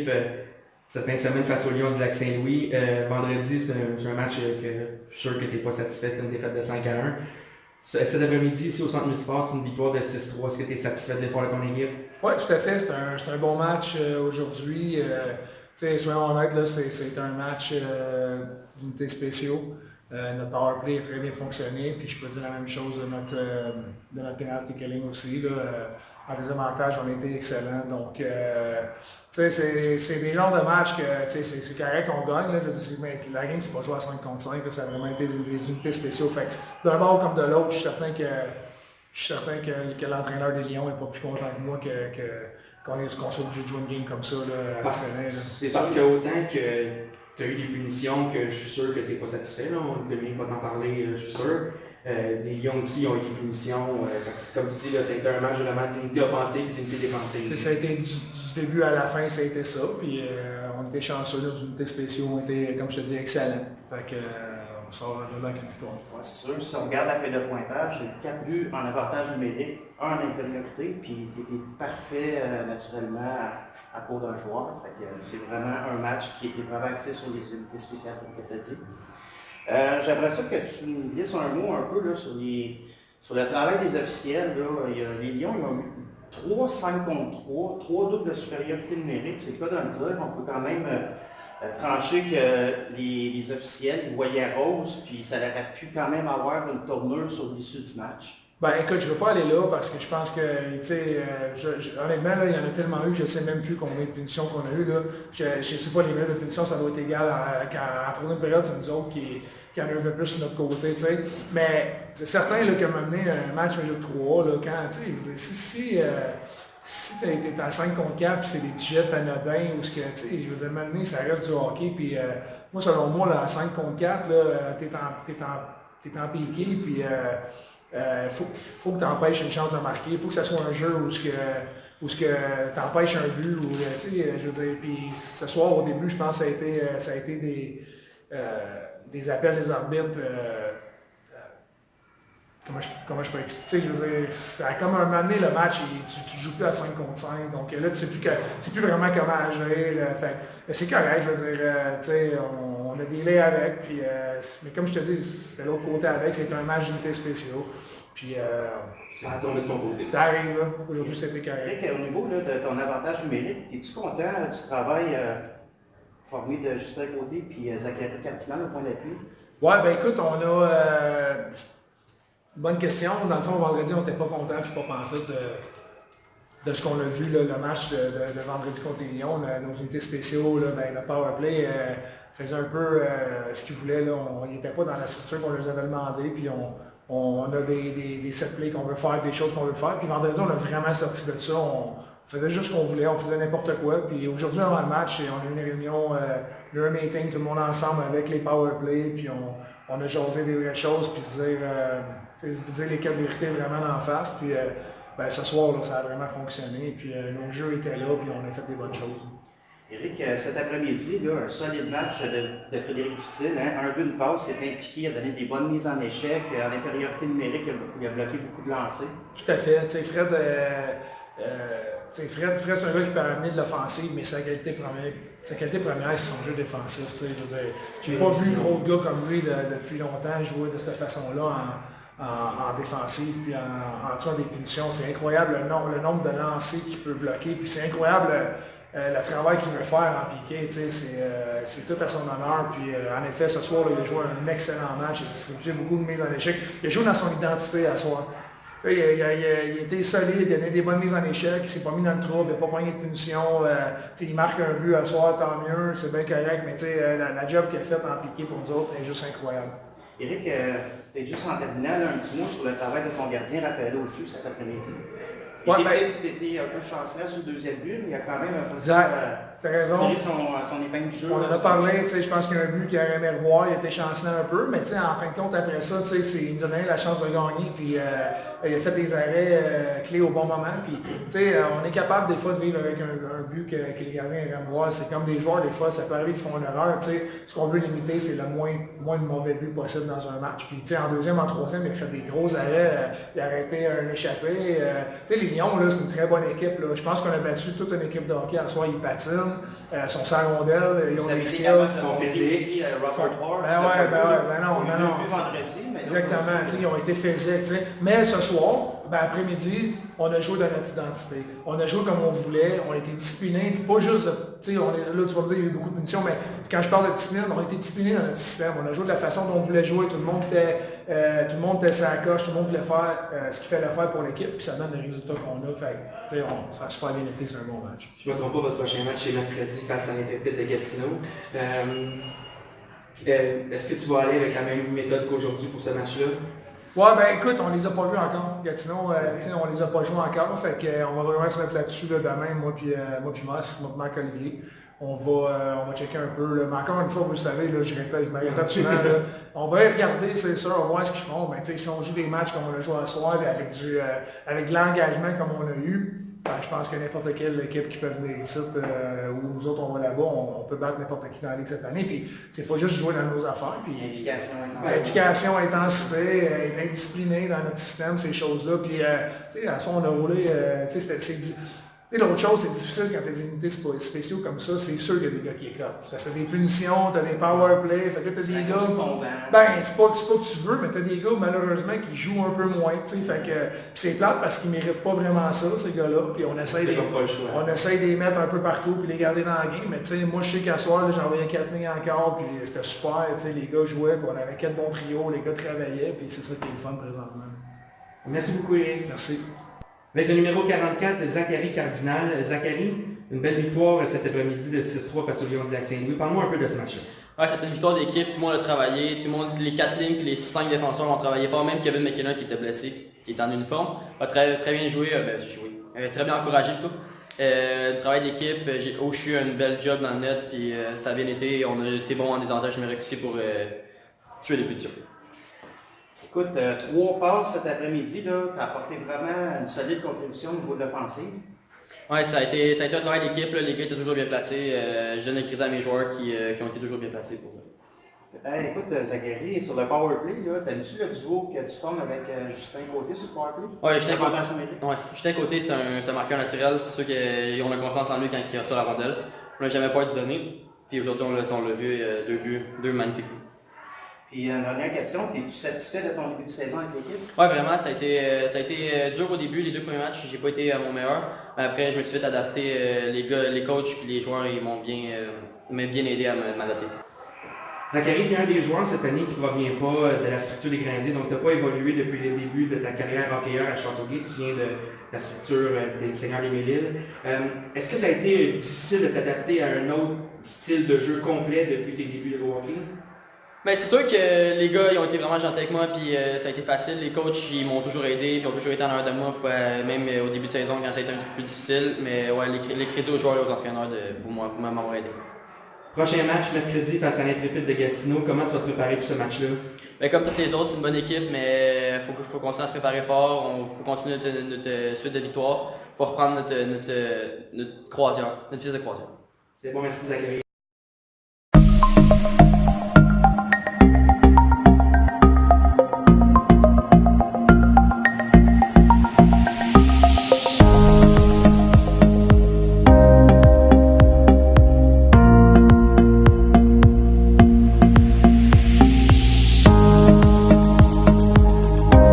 équipe cette fin de semaine face aux Lions du Lac-Saint-Louis. Vendredi, c'est un match que je suis sûr que tu n'es pas satisfait, c'est une défaite de 5-1. Cet après-midi, ici au Centre Multisport, c'est une victoire de 6-3. Est-ce que tu es satisfait de l'effort de ton équipe? Oui, tout à fait. C'est un bon match aujourd'hui. Soyons honnêtes, là, c'est un match d'unités spéciaux. Notre powerplay a très bien fonctionné, puis je peux dire la même chose de notre penalty killing aussi. Là, en désavantage, on a été excellents. Donc, c'est des genres de matchs que c'est correct qu'on gagne. Là, mais la game, c'est pas joué à 5 contre 5. Là, ça a vraiment été des unités spéciaux. Fait d'un bord comme de l'autre, je suis certain que l'entraîneur des Lions n'est pas plus content que moi qu'on soit obligé de jouer une game comme ça là, à la fin. C'est parce que autant que tu as eu des punitions que je suis sûr que tu n'es pas satisfait, là, on ne devient pas t'en parler, je suis sûr. Les Lions aussi ont eu des punitions. Comme tu dis, là, ça a été un match vraiment d'unité offensive et d'unité défensive. Ça a été du début à la fin, ça a été ça. Puis on était chanceux, nos unités spéciaux ont été, comme je te dis, excellents. Fait que, on sort de là avec une victoire. Ouais, c'est sûr. Si on regarde la feuille de pointage, j'ai 4 buts en avantage numérique, 1 en infériorité, puis tu étais parfait naturellement à cause d'un joueur. Fait que c'est vraiment un match qui était vraiment axé sur les unités spéciales, comme tu as dit. J'aimerais ça que tu nous dises un mot un peu là, sur le travail des officiels. Là. Les Lions ils ont eu 3 5 contre 3, 3 doubles de supériorité numérique. C'est le cas de le dire. On peut quand même trancher que les officiels ils voyaient rose, puis ça aurait pu quand même avoir une tournure sur l'issue du match. Ben écoute, je ne veux pas aller là parce que je pense que, tu sais, honnêtement, là, il y en a tellement eu que je ne sais même plus combien de punitions qu'on a eues. Là. Je ne sais pas les minutes de punition, ça doit être égal à première période, c'est nous autres qui en a un peu plus sur notre côté, tu sais. Mais c'est certain là, qu'à m'amener un match de 3, là, quand, tu sais, si tu es à 5 contre 4 puis c'est des petits gestes anodins ou ce que, tu sais, je veux dire, m'amener, ça reste du hockey. Puis moi, selon moi, là, à 5 contre 4, tu es en piqué, puis faut que tu empêches une chance de marquer. Il faut que ça soit un jeu où tu empêches un but. Ou, je veux dire, puis ce soir, au début, je pense que ça a été des appels des arbitres. Comment je peux expliquer? Je veux dire, ça a comme un moment donné le match, tu ne joues plus à 5 contre 5. Donc là, tu sais plus vraiment comment agir. C'est correct, je veux dire, on a des laits avec. Puis, mais comme je te dis, c'est l'autre côté avec, c'est un match d'unité spéciaux. Puis, ça a tombé de son côté. Ça arrive, là. Aujourd'hui, c'était correct. Au niveau là, de ton avantage numérique, es-tu content du travail formé de Justin Côté et Zachary Cardinal au point d'appui? Oui, ben écoute, on a. Bonne question. Dans le fond, vendredi, on n'était pas content, puis pas pantoute de ce qu'on a vu, là, le match de vendredi contre les Lions. Nos unités spéciaux, là, ben, le powerplay faisait un peu ce qu'ils voulaient. Il n'était pas dans la structure qu'on leur avait demandé, puis on a des set plays qu'on veut faire, des choses qu'on veut faire. Puis vendredi, on a vraiment sorti de ça. On faisait juste ce qu'on voulait, on faisait n'importe quoi. Puis aujourd'hui, avant le match, on a eu une réunion, un meeting, tout le monde ensemble avec les powerplays, puis on a jasé des vraies choses, puis dire les quatre vérités vraiment en face. Puis ben, ce soir, là, ça a vraiment fonctionné. Puis nos jeux étaient là, puis on a fait des bonnes choses. Éric, cet après-midi, un solide match de Frédéric Dutine, hein, un but, une passe, s'est impliqué, il a donné des bonnes mises en échec, en infériorité numérique, il a bloqué beaucoup de lancers. Tout à fait. Fred, c'est un gars qui peut amener de l'offensive, mais sa qualité première, c'est son jeu défensif. Je n'ai pas vu gros gars comme lui depuis longtemps jouer de cette façon-là en défensive, puis en tuant des punitions. C'est incroyable le nombre de lancers qu'il peut bloquer, puis c'est incroyable le travail qu'il veut faire en piqué. C'est tout à son honneur. Puis en effet, ce soir, il a joué un excellent match, il a distribué beaucoup de mises en échec. Il a joué dans son identité à soir. Il a été solide, il a donné des bonnes mises en échec, il ne s'est pas mis dans le trouble, il n'a pas pris de punition. Il marque un but à soir, tant mieux, c'est bien correct, mais la job qu'il a faite en piqué pour nous autres est juste incroyable. Éric, tu es juste en terminant un petit mot sur le travail de ton gardien Raphaël Auchus cet après-midi. Il était un peu chancelant sur le deuxième but, mais il a quand même un peu tiré son épingle du jeu. On en a parlé, je pense qu'il y a un but qu'il aurait aimé revoir, il a été chancelant un peu, mais en fin de compte, après ça, il nous a donné la chance de gagner, puis il a fait des arrêts clés au bon moment. Puis, on est capable des fois de vivre avec un but que les gardiens aiment voir. C'est comme des joueurs, des fois, ça peut arriver qu'ils font une erreur. Ce qu'on veut limiter, c'est le moins de mauvais buts possible dans un match. Puis, en deuxième, en troisième, il a fait des gros arrêts, il a arrêté un échappé. Les Lions, là, c'est une très bonne équipe. Là. Je pense qu'on a battu toute une équipe de hockey. En soi, ils patinent. sont sans rondelle, ils ont des skills. Son physique, Robert Ward. Non. Vendredi, mais exactement, ils ont été physiques. T'sais. Mais ce soir, après-midi, on a joué dans notre identité. On a joué comme on voulait, on a été disciplinés, pas juste, là tu vas me dire qu'il y a eu beaucoup de punitions, mais quand je parle de discipline, on a été disciplinés dans notre système. On a joué de la façon dont on voulait jouer, tout le monde était sur la coche, tout le monde voulait faire ce qu'il fallait faire pour l'équipe, puis ça donne les résultats qu'on a. Fait, ça a super bien été, c'est un bon match. Je ne me trompe pas, votre prochain match est mercredi face à l'Intrépide de Gatineau. Est-ce que tu vas aller avec la même méthode qu'aujourd'hui pour ce match-là? Ouais, ben écoute, on les a pas vus encore. Gatineau, on les a pas joués encore. Fait qu'on va vraiment se mettre là-dessus là, demain, moi puis Marc-Olivier. On va checker un peu. Là. Mais encore une fois, vous le savez, là, je répète souvent, là, on va les regarder, c'est sûr, on va voir ce qu'ils font. Mais si on joue des matchs comme on a joué à soir, avec de l'engagement comme on a eu, ben, je pense que n'importe quelle équipe qui peut venir ici, où nous autres on va là-bas, on peut battre n'importe qui dans la Ligue cette année. Puis il faut juste jouer dans nos affaires. Puis, implication, intensité, être discipliné dans notre système, ces choses-là. Puis à ça, on a roulé. L'autre chose, c'est difficile quand tu as des unités spéciaux comme ça, c'est sûr qu'il y a des gars qui éclatent. Parce que tu as des punitions, tu as des power plays, fait que tu as des gars. C'est pas que tu veux, mais tu as des gars malheureusement qui jouent un peu moins. Fait que c'est plate parce qu'ils ne méritent pas vraiment ça, ces gars-là. Puis on essaie de les mettre un peu partout puis les garder dans la game. Mais moi je sais qu'à soir, j'ai envoyé 4 lignes encore, puis c'était super. Les gars jouaient, puis on avait 4 bons trios, les gars travaillaient, puis c'est ça qui est le fun présentement. Merci beaucoup, Eric. Merci. Avec le numéro 44, Zachary Cardinal. Zachary, une belle victoire cet après-midi de 6-3 face aux Lions de Lac-Saint-Louis. Parle-moi un peu de ce match-là. Ouais, c'était une victoire d'équipe, tout le monde a travaillé, les 4 lignes et les 5 défenseurs ont travaillé fort, même Kevin McKinnon qui était blessé, qui était en uniforme, a très bien joué, très bien encouragé tout. Travail d'équipe, Oshie a une belle job dans le net, puis ça a bien été, on a été bon en désavantage numérique aussi pour tuer les buts. Écoute, 3 passes cet après-midi, tu as apporté vraiment une solide contribution au niveau de l'offensive. Oui, ça a été un travail d'équipe, les gars étaient toujours bien placés. Je donne le crédit à mes joueurs qui ont été toujours bien placés pour ça. Écoute, Zachary, sur le powerplay, t'as-tu le duo que tu formes avec Justin Côté sur le powerplay? Oui, Justin Côté, c'est un marqueur naturel, c'est sûr qu'on a confiance en lui quand il reçoit la rondelle. On n'a jamais peur d'y donner. Puis aujourd'hui, on l'a vu, 2 buts, 2 magnifiques buts. Puis une dernière question, es-tu satisfait de ton début de saison avec l'équipe? Oui, vraiment, ça a été dur au début, les 2 premiers matchs, j'ai pas été à mon meilleur. Mais après, je me suis vite adapté, les coachs et les joueurs ils m'ont bien aidé à m'adapter. Zachary, tu es un des joueurs cette année qui ne provient pas de la structure des Grenadiers, donc tu n'as pas évolué depuis le début de ta carrière hockeyeur à Châteauguay, tu viens de la structure des Seigneurs des Mille-Îles. Est-ce que ça a été difficile de t'adapter à un autre style de jeu complet depuis tes débuts de hockey? Ben, c'est sûr que les gars ils ont été vraiment gentils avec moi, puis ça a été facile. Les coachs ils m'ont toujours aidé, puis ont toujours été en arrière de moi, même au début de saison quand ça a été un petit peu plus difficile. Mais ouais, les crédits aux joueurs et aux entraîneurs pour m'avoir aidé. Prochain match mercredi face à l'Intrépide de Gatineau, comment tu vas te préparer pour ce match-là? Ben, comme toutes les autres, c'est une bonne équipe, mais il faut continuer à se préparer fort, il faut continuer notre suite de victoires, il faut reprendre notre croisière, notre vitesse de croisière. C'est bon, merci Zachary.